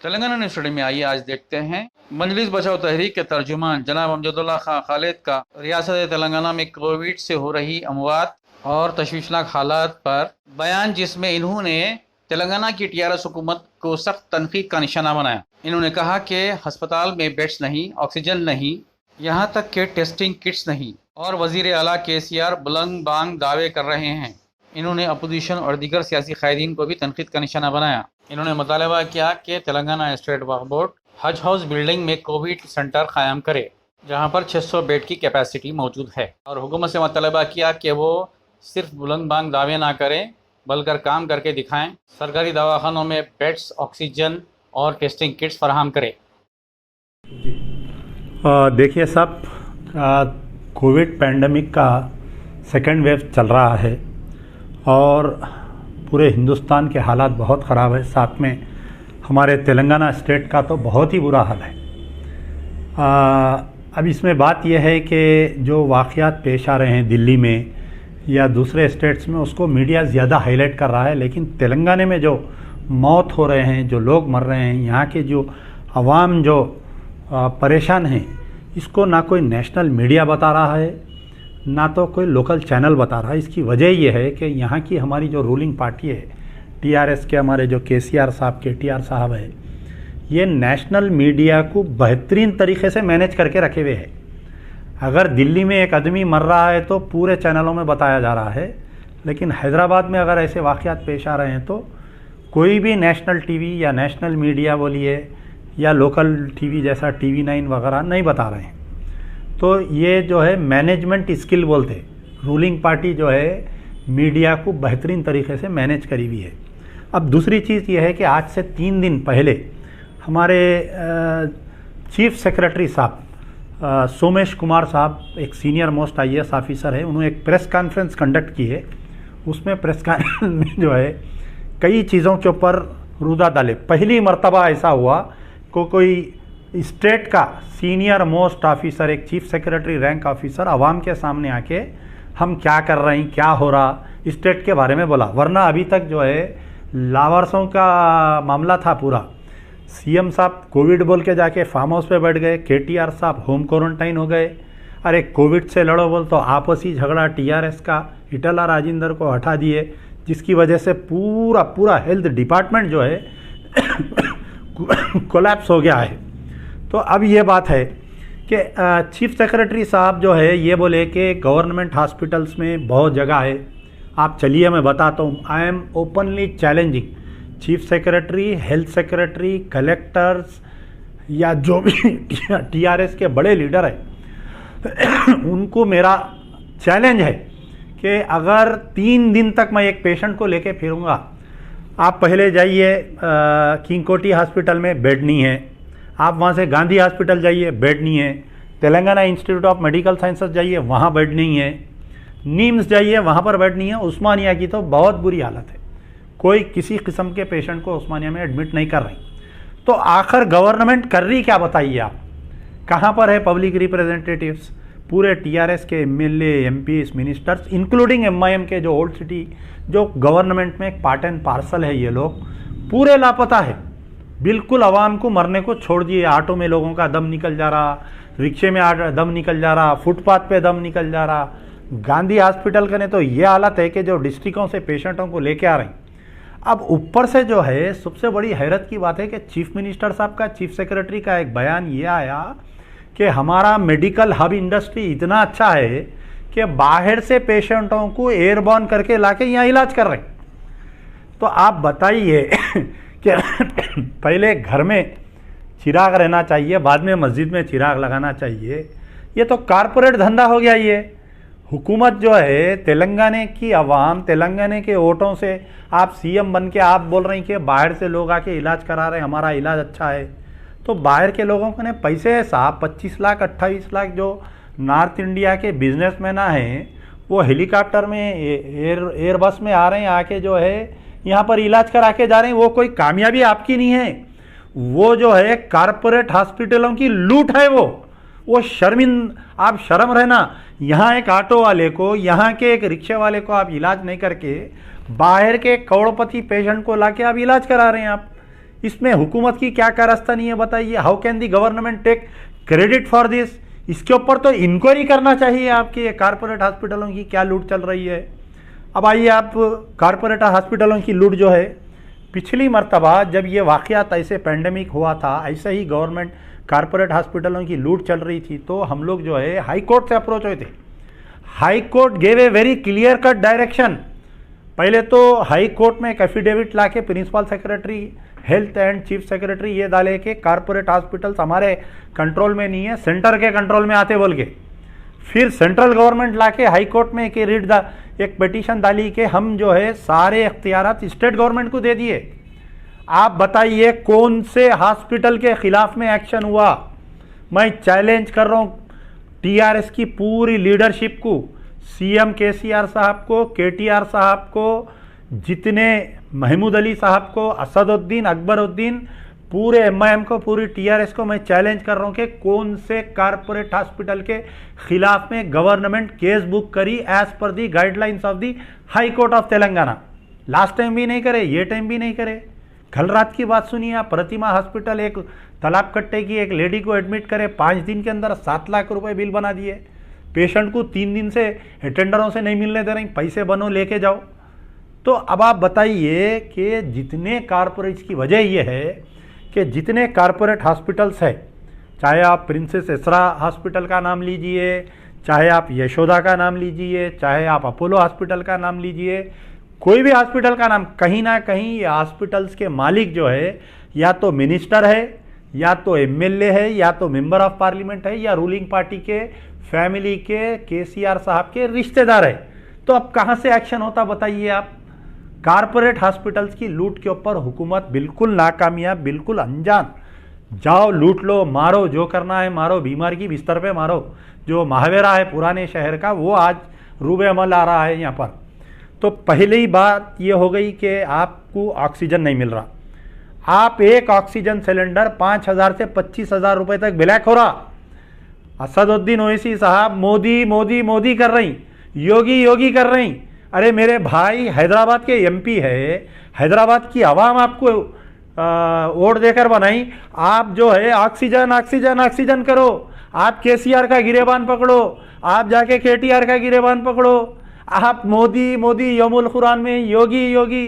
Telangana news studio में आइए आज देखते हैं मजलिस बचाओ तहरीक के तर्जुमान जनाब अमजदुल्ला खां खालिद का रियासत तेलंगाना में कोविड से हो रही अमवात और तशवीशनाक हालात पर बयान, जिसमें इन्होंने तेलंगाना की टीआरएस हुकूमत को सख्त तनकीद का निशाना बनाया। इन्होंने कहा कि अस्पताल में बेड्स नहीं, ऑक्सीजन नहीं, यहाँ तक के टेस्टिंग किट्स नहीं और वजीर आला केसीआर बुलंद बांग दावे कर रहे हैं। इन्होंने अपोजिशन और दीगर सियासी कायदीन को भी तनकीद का निशाना बनाया। इन्होंने मुतालबा किया कि तेलंगाना स्टेट वक्फ बोर्ड हज हाउस बिल्डिंग में कोविड सेंटर कायम करे, जहां पर 600 बेड की कैपेसिटी मौजूद है, और हुकूमत से मुतालबा किया कि वो सिर्फ बुलंद बांग दावे ना करें बल्कि काम करके दिखाएं। सरकारी दवाखानों में बेड्स, ऑक्सीजन और टेस्टिंग किट्स फराहम करें। देखिए साहब, कोविड पैंडमिक का सेकेंड वेव चल रहा है और पूरे हिंदुस्तान के हालात बहुत ख़राब है। साथ में हमारे तेलंगाना स्टेट का तो बहुत ही बुरा हाल है। अब इसमें बात यह है कि जो वाक़यात पेश आ रहे हैं दिल्ली में या दूसरे स्टेट्स में, उसको मीडिया ज़्यादा हाईलाइट कर रहा है, लेकिन तेलंगाना में जो मौत हो रहे हैं, जो लोग मर रहे हैं, यहाँ के जो अवाम जो परेशान हैं, इसको ना कोई नेशनल मीडिया बता रहा है ना तो कोई लोकल चैनल बता रहा है। इसकी वजह यह है कि यहाँ की हमारी जो रूलिंग पार्टी है, टीआरएस के हमारे जो केसीआर साहब, केटीआर साहब है, ये नेशनल मीडिया को बेहतरीन तरीके से मैनेज करके रखे हुए है। अगर दिल्ली में एक आदमी मर रहा है तो पूरे चैनलों में बताया जा रहा है, लेकिन हैदराबाद में अगर ऐसे वाक़यात पेश आ रहे हैं तो कोई भी नेशनल टीवी या नेशनल मीडिया बोलिए या लोकल टीवी जैसा TV9 वगैरह नहीं बता रहे हैं। तो ये जो है मैनेजमेंट स्किल बोलते, रूलिंग पार्टी जो है मीडिया को बेहतरीन तरीके से मैनेज करी हुई है। अब दूसरी चीज़ ये है कि आज से 3 दिन पहले हमारे चीफ सेक्रेटरी साहब सोमेश कुमार साहब, एक सीनियर मोस्ट IAS ऑफिसर है, उन्होंने एक प्रेस कॉन्फ्रेंस कंडक्ट की है। उसमें प्रेस कॉन्फ्रेंस में जो है कई चीज़ों के ऊपर रुदा डाले। पहली मर्तबा ऐसा हुआ को कोई स्टेट का सीनियर मोस्ट ऑफिसर, एक चीफ सेक्रेटरी रैंक ऑफिसर आवाम के सामने आके हम क्या कर रहे हैं, क्या हो रहा, स्टेट के बारे में बोला। वरना अभी तक जो है लावारसों का मामला था पूरा। सीएम साहब कोविड बोल के जाके फार्म हाउस पे बैठ गए, केटीआर साहब होम क्वारंटाइन हो गए। अरे कोविड से लड़ो बोल तो आपसी झगड़ा टीआरएस का, इटला राजेंद्र को हटा दिए, जिसकी वजह से पूरा हेल्थ डिपार्टमेंट जो है कोलैप्स हो गया है। तो अब ये बात है कि चीफ सेक्रेटरी साहब जो है ये बोले कि गवर्नमेंट हॉस्पिटल्स में बहुत जगह है, आप चलिए मैं बताता हूँ। I am openly challenging chief secretary, health secretary, collectors या जो भी टीआरएस के बड़े लीडर हैं उनको मेरा चैलेंज है कि अगर 3 दिन तक मैं एक पेशेंट को लेके फिरूंगा, आप पहले जाइए किंग कोटी हॉस्पिटल में बेड नहीं है, आप वहाँ से गांधी हॉस्पिटल जाइए बेड नहीं है, Telangana institute of medical sciences जाइए वहाँ बेड नहीं है, नीम्स जाइए वहाँ पर बेड नहीं है। उस्मानिया की तो बहुत बुरी हालत है, कोई किसी किस्म के पेशेंट को उस्मानिया में एडमिट नहीं कर रही। तो आखिर गवर्नमेंट कर रही क्या बताइए आप? कहाँ पर है पब्लिक रिप्रेजेंटेटिव्स? पूरे टीआरएस के MLA, MPs, ministers including MIM के जो ओल्ड सिटी जो गवर्नमेंट में एक पार्ट एंड पार्सल है, ये लोग पूरे लापता है। बिल्कुल आवाम को मरने को छोड़ दिए। ऑटो में लोगों का दम निकल जा रहा, रिक्शे में दम निकल जा रहा, फुटपाथ पे दम निकल जा रहा। गांधी हॉस्पिटल का ने तो ये हालत है कि जो डिस्ट्रिक्टों से पेशेंटों को लेके आ रहे हैं। अब ऊपर से जो है सबसे बड़ी हैरत की बात है कि चीफ मिनिस्टर साहब का, चीफ सेक्रेटरी का एक बयान ये आया कि हमारा मेडिकल हब इंडस्ट्री इतना अच्छा है कि बाहर से पेशेंटों को एयरबॉर्न करके लाके यहाँ इलाज कर रहे हैं। तो आप बताइए कि पहले घर में चिराग रहना चाहिए, बाद में मस्जिद में चिराग लगाना चाहिए। ये तो कारपोरेट धंधा हो गया। ये हुकूमत जो है तेलंगाना की आवाम, तेलंगाना के वोटों से आप सीएम बन के आप बोल रहे हैं कि बाहर से लोग आके इलाज करा रहे हैं, हमारा इलाज अच्छा है। तो बाहर के लोगों को ने पैसे है साहब, 25 लाख 28 लाख जो नॉर्थ इंडिया के बिजनेसमैन हैं वो हेलीकॉप्टर में एयर बस में आ रहे हैं, आके जो है यहाँ पर इलाज करा के जा रहे हैं। वो कोई कामयाबी आपकी नहीं है, वो जो है कारपोरेट हॉस्पिटलों की लूट है। वो आप शर्म रहना। यहाँ एक ऑटो वाले को, यहाँ के एक रिक्शे वाले को आप इलाज नहीं करके बाहर के करोड़पति पेशेंट को लाके आप इलाज करा रहे हैं। आप इसमें हुकूमत की क्या कारस्तानी है बताइए? How can the government take credit for this? इसके ऊपर तो इंक्वायरी करना चाहिए आपके कारपोरेट हॉस्पिटलों की क्या लूट चल रही है। अब आइए, आप कारपोरेट हॉस्पिटलों की लूट जो है, पिछली मर्तबा जब ये वाक़यात ऐसे पैंडेमिक हुआ था, ऐसे ही गवर्नमेंट कारपोरेट हॉस्पिटलों की लूट चल रही थी, तो हम लोग जो है हाई कोर्ट से अप्रोच हुए थे। High court gave a very clear cut direction. पहले तो हाई कोर्ट में एक एफिडेविट ला के principal secretary health and chief secretary ये डाले के कारपोरेट हॉस्पिटल्स हमारे कंट्रोल में नहीं है, सेंटर के कंट्रोल में आते बोल के। फिर सेंट्रल गवर्नमेंट ला के हाई कोर्ट में एक पिटीशन डाली कि हम जो है सारे इख्तियारात स्टेट गवर्नमेंट को दे दिए। आप बताइए कौन से हॉस्पिटल के खिलाफ में एक्शन हुआ? मैं चैलेंज कर रहा हूँ टीआरएस की पूरी लीडरशिप को, सीएम केसीआर साहब को, केटीआर साहब को, जितने महमूद अली साहब को, असदुद्दीन, अकबरुद्दीन, पूरे एमआईएम को, पूरी टीआरएस को मैं चैलेंज कर रहा हूँ कि कौन से कारपोरेट हॉस्पिटल के खिलाफ में गवर्नमेंट केस बुक करी एज पर the guidelines of the high court of Telangana. Last time भी नहीं करे, ये टाइम भी नहीं करे। कल रात की बात सुनिए आप, प्रतिमा हॉस्पिटल एक तालाब कट्टे की एक लेडी को एडमिट करे, 5 दिन के अंदर 7 लाख रुपए बिल बना दिए। पेशेंट को 3 दिन से अटेंडरों से नहीं मिलने दे रही, पैसे बनो लेके जाओ। तो अब आप बताइए कि जितने कारपोरेट्स की वजह यह है कि जितने कारपोरेट हॉस्पिटल्स है, चाहे आप प्रिंसेस एसरा हॉस्पिटल का नाम लीजिए, चाहे आप यशोदा का नाम लीजिए, चाहे आप अपोलो हॉस्पिटल का नाम लीजिए, कोई भी हॉस्पिटल का नाम, कहीं ना कहीं ये हॉस्पिटल्स के मालिक जो है या तो मिनिस्टर है, या तो एमएलए है, या तो मेंबर ऑफ पार्लियामेंट है, या रूलिंग पार्टी के फैमिली के केसीआर साहब के रिश्तेदार है। तो अब कहाँ से एक्शन होता बताइए आप? कारपोरेट हॉस्पिटल्स की लूट के ऊपर हुकूमत बिल्कुल नाकामयाब, बिल्कुल अनजान। जाओ लूट लो, मारो, जो करना है मारो, बीमार की बिस्तर पे मारो। जो महावेरा है पुराने शहर का, वो आज रूबे अमल आ रहा है यहाँ पर। तो पहले ही बात ये हो गई कि आपको ऑक्सीजन नहीं मिल रहा। आप एक ऑक्सीजन सिलेंडर 5,000 से 25,000 रुपए तक ब्लैक हो रहा। असदुद्दीन ओवैसी साहब मोदी मोदी मोदी कर रही, योगी योगी कर रही। अरे मेरे भाई, हैदराबाद के एमपी है, हैदराबाद की आवाम आपको वोट देकर बनाई। आप जो है ऑक्सीजन ऑक्सीजन ऑक्सीजन करो। आप केसीआर का गिरेबान पकड़ो, आप जाके केटीआर का गिरेबान पकड़ो। आप मोदी मोदी यौमुल कुरान में योगी योगी।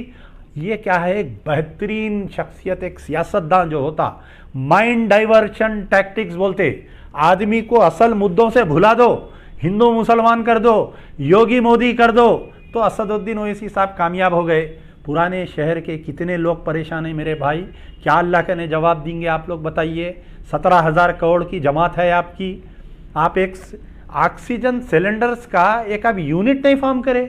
ये क्या है? एक बेहतरीन शख्सियत, एक सियासतदान जो होता, माइंड डाइवर्शन टैक्टिक्स बोलते। आदमी को असल मुद्दों से भुला दो, हिंदू मुसलमान कर दो, योगी मोदी कर दो। तो असदुद्दीन ओवैसी साहब कामयाब हो गए। पुराने शहर के कितने लोग परेशान हैं मेरे भाई? क्या अल्लाह के ने जवाब देंगे आप लोग बताइए? 17,000 करोड़ की जमात है आपकी। आप एक ऑक्सीजन सिलेंडर्स का एक अब यूनिट नहीं फॉर्म करे।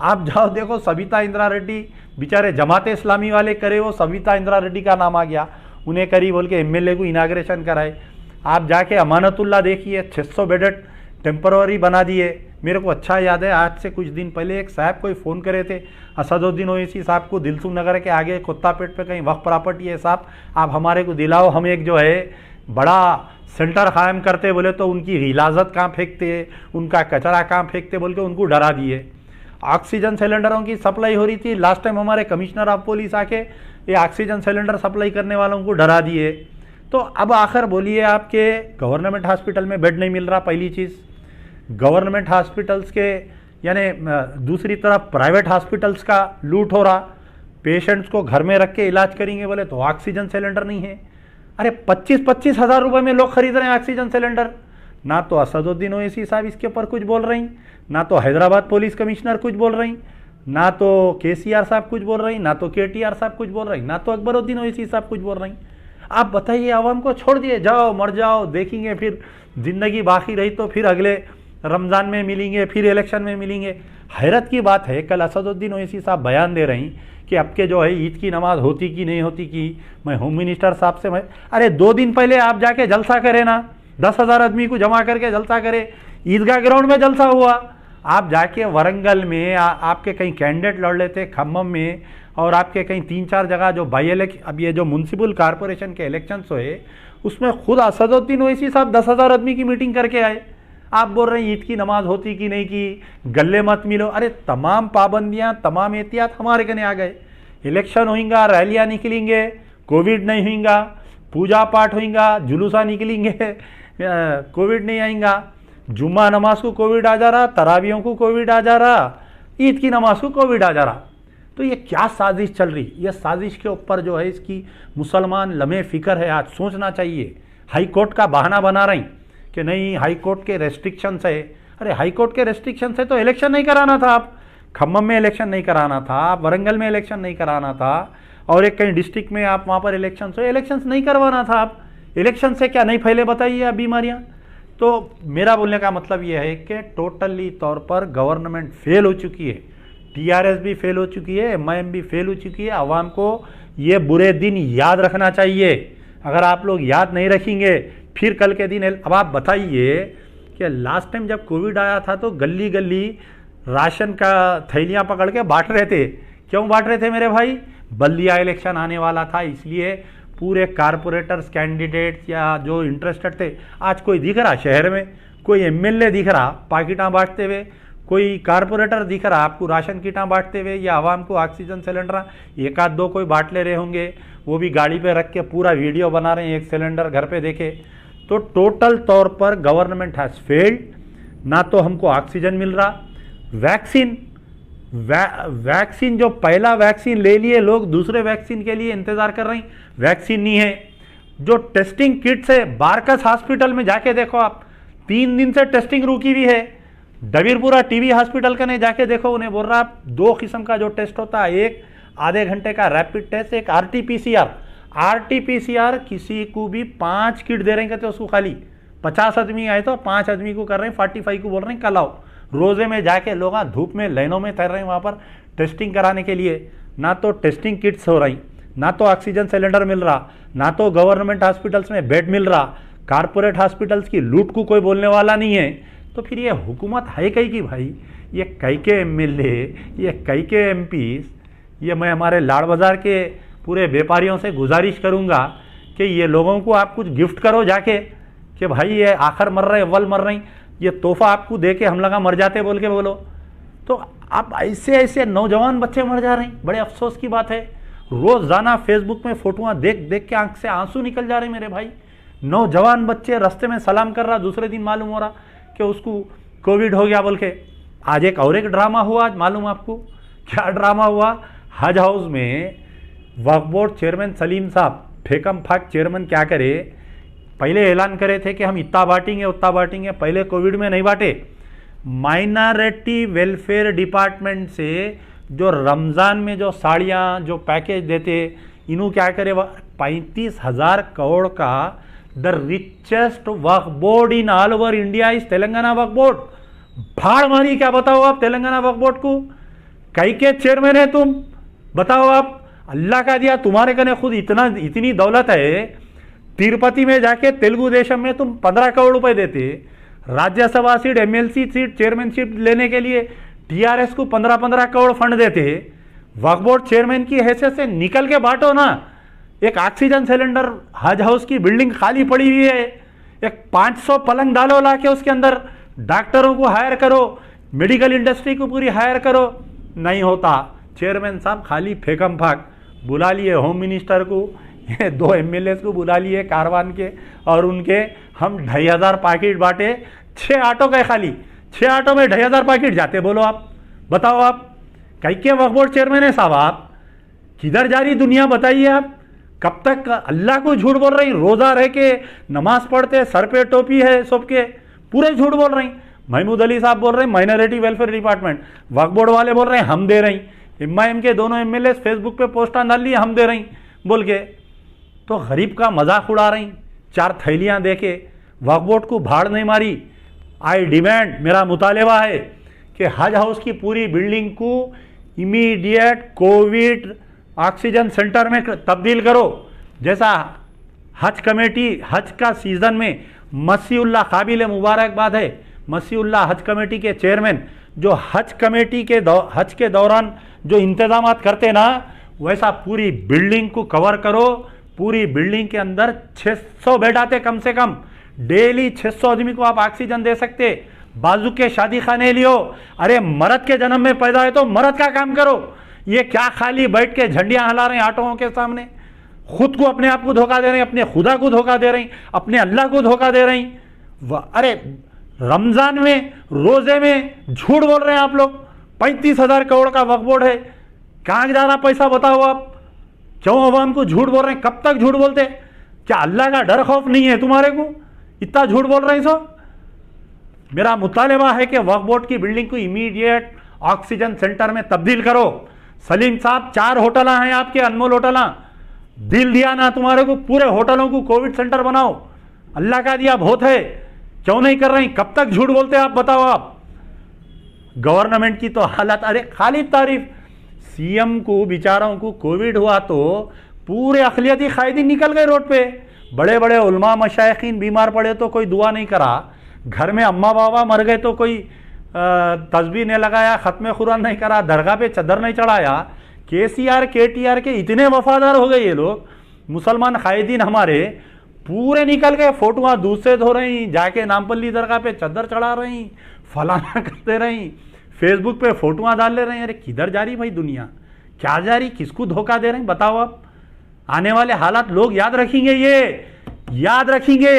आप जाओ देखो, सविता इंदिरा रेड्डी बेचारे जमाते इस्लामी वाले करे, वो सविता इंदिरा रेड्डी का नाम आ गया, उन्हें करी बोल के एमएलए को इनाग्रेशन कराए। आप जाके अमानतुल्ला देखिए, 600 बेडेड टेम्पररी बना दिए। मेरे को अच्छा याद है, आज से कुछ दिन पहले एक साहब कोई फ़ोन करे थे असदुद्दीन ओवैसी साहब को, दिलसुख नगर के आगे कुत्तापेट पे कहीं वक्फ प्रॉपर्टी है साहब, आप हमारे को दिलाओ, हम एक जो है बड़ा सेंटर कायम करते। बोले तो उनकी हिलाजत कहाँ फेंकते, उनका कचरा कहाँ फेंकते बोल के उनको डरा दिए। ऑक्सीजन सिलेंडरों की सप्लाई हो रही थी, लास्ट टाइम हमारे कमिश्नर ऑफ पुलिस आके ये ऑक्सीजन सिलेंडर सप्लाई करने वालों को डरा दिए। तो अब आखिर बोलिए, आपके गवर्नमेंट हॉस्पिटल में बेड नहीं मिल रहा, पहली चीज़। गवर्नमेंट हॉस्पिटल्स के यानी दूसरी तरफ प्राइवेट हॉस्पिटल्स का लूट हो रहा। पेशेंट्स को घर में रख के इलाज करेंगे बोले तो ऑक्सीजन सिलेंडर नहीं है। अरे 25-25 हज़ार रुपये में लोग खरीद रहे हैं ऑक्सीजन सिलेंडर। ना तो असदुद्दीन ओवैसी साहब इसके ऊपर कुछ बोल रही, ना तो हैदराबाद पुलिस कमिश्नर कुछ बोल रही, ना तो केसीआर साहब कुछ बोल रही, ना तो केटीआर साहब कुछ बोल रही, ना तो अकबरुद्दीन ओवैसी साहब कुछ बोल रही। आप बताइए, आवाम को छोड़ दिए, जाओ मर जाओ, देखेंगे फिर ज़िंदगी बाकी रही तो फिर अगले रमज़ान में मिलेंगे, फिर इलेक्शन में मिलेंगे। हैरत की बात है, कल असदुद्दीन ओवैसी साहब बयान दे रही कि अब के जो है ईद की नमाज होती कि नहीं होती कि मैं होम मिनिस्टर साहब से मैं, अरे 2 दिन पहले आप जाके जलसा करें ना, 10,000 आदमी को जमा करके जलसा करे। ईदगाह ग्राउंड में जलसा हुआ। आप जाके वरंगल में आपके कहीं कैंडिडेट लड़ लेते, खम्मम में, और आपके कहीं 3-4 जगह जो बाई इलेक्शन, अब ये जो म्यूनसिपल कॉरपोरेशन के इलेक्शंस हुए उसमें खुद असदुद्दीन ओवैसी साहब 10,000 आदमी की मीटिंग करके आए। आप बोल रहे हैं ईद की नमाज होती कि नहीं की, गले मत मिलो। अरे तमाम पाबंदियां, तमाम एहतियात हमारे कने आ गए। इलेक्शन होएगा, रैलियां निकलेंगे, कोविड नहीं होगा, पूजा पाठ होगा, जुलूसा निकलेंगे, कोविड नहीं आएगा, जुम्मा नमाज को कोविड आ जा रहा, तरावियों को कोविड आ जा रहा, ईद की नमाज को कोविड आ जा रहा। तो ये क्या साजिश चल रही? ये साजिश के ऊपर जो है इसकी मुसलमान लम्हे फिक्र है, आज सोचना चाहिए। हाई कोर्ट का बहाना बना रही कि नहीं हाई कोर्ट के रेस्ट्रिक्शंस है। अरे हाई कोर्ट के रेस्ट्रिक्शंस है तो इलेक्शन नहीं कराना था, आप खम्मम में इलेक्शन नहीं कराना था, आप वरंगल में इलेक्शन नहीं कराना था, और एक कहीं डिस्ट्रिक्ट में आप वहाँ पर इलेक्शन हो, इलेक्शंस नहीं करवाना था। आप इलेक्शन से क्या नहीं फैले बताइए आप बीमारियाँ। तो मेरा बोलने का मतलब ये है कि टोटली तौर पर गवर्नमेंट फेल हो चुकी है, टीआरएस भी फेल हो चुकी है, एमआईएम भी फेल हो चुकी है। आवाम को ये बुरे दिन याद रखना चाहिए। अगर आप लोग याद नहीं रखेंगे फिर कल के दिन, अब आप बताइए कि लास्ट टाइम जब कोविड आया था तो गली गली राशन का थैलियाँ पकड़ के बांट रहे थे। क्यों बांट रहे थे मेरे भाई? बल्दिया इलेक्शन आने वाला था, इसलिए पूरे कारपोरेटर्स कैंडिडेट्स या जो इंटरेस्टेड थे, आज कोई दिख रहा शहर में, कोई एमएलए दिख रहा पाकिटां बांटते हुए, कोई कारपोरेटर दिख रहा आपको राशन किटां बांटते हुए या आवाम को ऑक्सीजन सिलेंडर एक आध दो कोई बांट ले रहे होंगे, वो भी गाड़ी पे रख के पूरा वीडियो बना रहे हैं, एक सिलेंडर घर पे देखे। तो टोटल तौर पर गवर्नमेंट हैज़ फेल्ड। ना तो हमको ऑक्सीजन मिल रहा, वैक्सीन जो पहला वैक्सीन ले लिए लोग दूसरे वैक्सीन के लिए इंतजार कर रहे हैं, वैक्सीन नहीं है। जो टेस्टिंग किट्स है, बारकस हॉस्पिटल में जाके देखो आप, 3 दिन से टेस्टिंग रुकी हुई है। डबीरपुरा टीबी हॉस्पिटल का नहीं जाके देखो, उन्हें बोल रहा आप 2 किस्म का जो टेस्ट होता है, एक आधे घंटे का रैपिड टेस्ट, एक आरटीपीसीआर किसी को भी 5 किट दे रहे हैं, कहते उसको खाली 50 आदमी आए तो 5 आदमी को कर रहे हैं, 45 को बोल रहे हैं कल आओ। रोजे में जाके लोग धूप में लाइनों में तैर रहे हैं वहाँ पर टेस्टिंग कराने के लिए। ना तो टेस्टिंग किट्स हो रही, ना तो ऑक्सीजन सिलेंडर मिल रहा, ना तो गवर्नमेंट हॉस्पिटल्स में बेड मिल रहा, कारपोरेट हॉस्पिटल्स की लूट को कोई बोलने वाला नहीं है। तो फिर ये हुकूमत है कई की भाई? ये कई के एमएलए, ये कई के एमपीज, ये मैं हमारे लाड़ बाजार के पूरे व्यापारियों से गुजारिश करूंगा कि ये लोगों को आप कुछ गिफ्ट करो जाके, कि भाई ये आखिर मर रहे अव्वल मर रही, ये तोहफा आपको दे के हम लगा मर जाते बोल के बोलो। तो अब ऐसे ऐसे नौजवान बच्चे मर जा रहे हैं, बड़े अफसोस की बात है। रोज़ाना फेसबुक में फोटोआं देख देख के आंख से आंसू निकल जा रहे हैं मेरे भाई। नौजवान बच्चे रास्ते में सलाम कर रहा, दूसरे दिन मालूम हो रहा कि उसको कोविड हो गया बोल के। आज एक और एक ड्रामा हुआ, आज मालूम आपको क्या ड्रामा हुआ? हज हाउस में वक्फ बोर्ड चेयरमैन सलीम साहब फेकम फाक चेयरमैन क्या करे, पहले ऐलान करे थे कि हम इतना बांटेंगे उतना बांटेंगे, पहले कोविड में नहीं बांटे। माइनॉरिटी वेलफेयर डिपार्टमेंट से जो रमज़ान में जो साड़ियाँ जो पैकेज देते, इन्हों क्या करे 35,000 करोड़ का the richest Waqf board in all over India is Telangana Waqf board. भाड़ मारी क्या बताओ आप तेलंगाना वक्फ बोर्ड को? कई के चेयरमैन है तुम, बताओ आप। अल्लाह का दिया तुम्हारे कने खुद इतनी दौलत है, तिरुपति में जाके तेलुगु देशम में तुम 15 करोड़ रुपए देते, Rajya Sabha seat MLC seat chairmanship लेने के लिए टीआरएस को 15-15 करोड़ फंड देते। वक्फ बोर्ड चेयरमैन की हैसियत से निकल के बांटो ना। एक ऑक्सीजन सिलेंडर हज हाउस की बिल्डिंग खाली पड़ी हुई है, एक 500 पलंग डालो ला के उसके अंदर, डॉक्टरों को हायर करो, मेडिकल इंडस्ट्री को पूरी हायर करो, नहीं होता। चेयरमैन साहब खाली फेकम फाक बुला लिए होम मिनिस्टर को, ये 2 एमएलए को बुला लिए कारवान के, और उनके हम 2,500 पैकेट बांटे। 6 ऑटो का खाली 6 ऑटो में 2,500 पैकेट जाते। बोलो आप, बताओ आप कई के वक्फ बोर्ड चेयरमैन है साहब? आप किधर जा रही दुनिया बताइए आप? कब तक अल्लाह को झूठ बोल रही? रोज़ा रह के नमाज पढ़ते, सर पे टोपी है सबके, पूरे झूठ बोल रही। महमूद अली साहब बोल रहे हैं माइनॉरिटी वेलफेयर डिपार्टमेंट, वक्फ बोर्ड वाले बोल रहे हैं हम दे रही, एमआईएम के दोनों एमएलए फेसबुक पे पोस्टां डाल लिए हम दे रही बोल के। तो गरीब का मजाक उड़ा रही, 4 थैलियाँ दे के। वक्फ बोर्ड को भाड़ नहीं मारी। आई डिमांड, मेरा मुतालबा है कि हज हाउस की पूरी बिल्डिंग को इमीडिएट कोविड ऑक्सीजन सेंटर में तब्दील करो। जैसा हज कमेटी हज का सीज़न में मसीउल्लाह, काबिल मुबारकबाद है मसीउल्लाह हज कमेटी के चेयरमैन, जो हज कमेटी के हज के दौरान जो इंतजाम करते ना, वैसा पूरी बिल्डिंग को कवर करो। पूरी बिल्डिंग के अंदर 600 बेड आते कम से कम, डेली 600 आदमी को आप ऑक्सीजन दे सकते। बाजू के शादी खाने लियो, अरे मर्द के जन्म में पैदा है तो मर्द का काम करो। ये क्या खाली बैठ के झंडियां हिला रहे हैं ऑटोओं के सामने? खुद को अपने आप को धोखा दे रही, अपने खुदा को धोखा दे रही, अपने अल्लाह को धोखा दे रही। अरे रमजान में, रोजे में झूठ बोल रहे हैं आप लोग। 35,000 करोड़ का वक्फ बोर्ड है, कहाँ जा रहा पैसा बताओ आप? क्यों अवाम को झूठ बोल रहे हैं? कब तक झूठ बोलते? क्या अल्लाह का डर खौफ नहीं है तुम्हारे को? इतना झूठ बोल रहे हैं सब। मेरा मुतालबा है कि वक्फ बोर्ड की बिल्डिंग को इमीडिएट ऑक्सीजन सेंटर में तब्दील करो। सलीम साहब, 4 होटल हैं आपके, अनमोल होटल, दिल दिया ना तुम्हारे को, पूरे होटलों को कोविड सेंटर बनाओ। अल्लाह का दिया बहुत है, क्यों नहीं कर रही? कब तक झूठ बोलते आप बताओ आप? गवर्नमेंट की तो हालत, अरे खाली तारीफ। सीएम को बेचारों को कोविड हुआ तो पूरे अखिलियती कायदीन निकल गए रोड पे। बड़े बड़े उलमा मशाइखीन बीमार पड़े तो कोई दुआ नहीं करा, घर में अम्मा बाबा मर गए तो कोई तस्बीह नहीं लगाया, खत्म कुरान नहीं करा, दरगाह पे चदर नहीं चढ़ाया। केसीआर केटीआर के इतने वफादार हो गए ये लोग, मुसलमान कायदीन हमारे पूरे निकल गए। फोटोआं दूध से धो रही, जाके नामपल्ली दरगाह पे चदर चढ़ा रही, फलाना करते रही, फेसबुक पे फोटोआं डाल ले रहे हैं। अरे किधर जा रही भाई दुनिया? क्या जा रही? किसको धोखा दे रहे हैं बताओ आप? आने वाले हालात लोग याद रखेंगे, ये याद रखेंगे।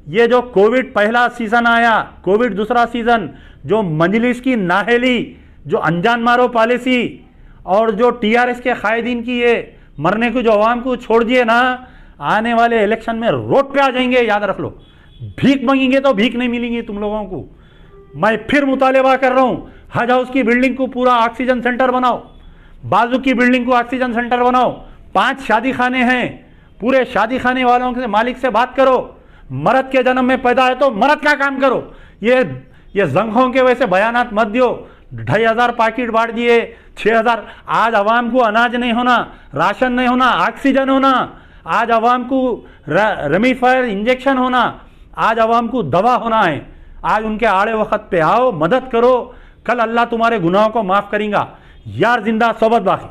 ये जो कोविड पहला सीजन आया, कोविड दूसरा सीजन, जो मजलिस की नाहेली, जो अनजान मारो पॉलिसी, और जो टीआरएस के कायदीन की ये मरने को जो अवाम को छोड़ दिए ना, आने वाले इलेक्शन में रोड पे आ जाएंगे, याद रख लो। भीख मांगेंगे तो भीख नहीं मिलेंगी तुम लोगों को। मैं फिर मुतालिबा कर रहा हूं, हज हाउस की बिल्डिंग को पूरा ऑक्सीजन सेंटर बनाओ, बाजू की बिल्डिंग को ऑक्सीजन सेंटर बनाओ। 5 शादी खाने हैं, पूरे शादी खाने वालों के मालिक से बात करो। मर्द के जन्म में पैदा है तो मर्द का काम करो। ये जंगों के वैसे बयानात मत दियो। 2,500 पैकेट बांट दिए, 6,000। आज अवाम को अनाज नहीं होना, राशन नहीं होना, ऑक्सीजन होना, आज अवाम को रेमडेसिविर इंजेक्शन होना, आज अवाम को दवा होना है। आज उनके आड़े वक्त पे आओ, मदद करो, कल अल्लाह तुम्हारे गुनाहों को माफ करेगा। यार जिंदा सोबत बाकी।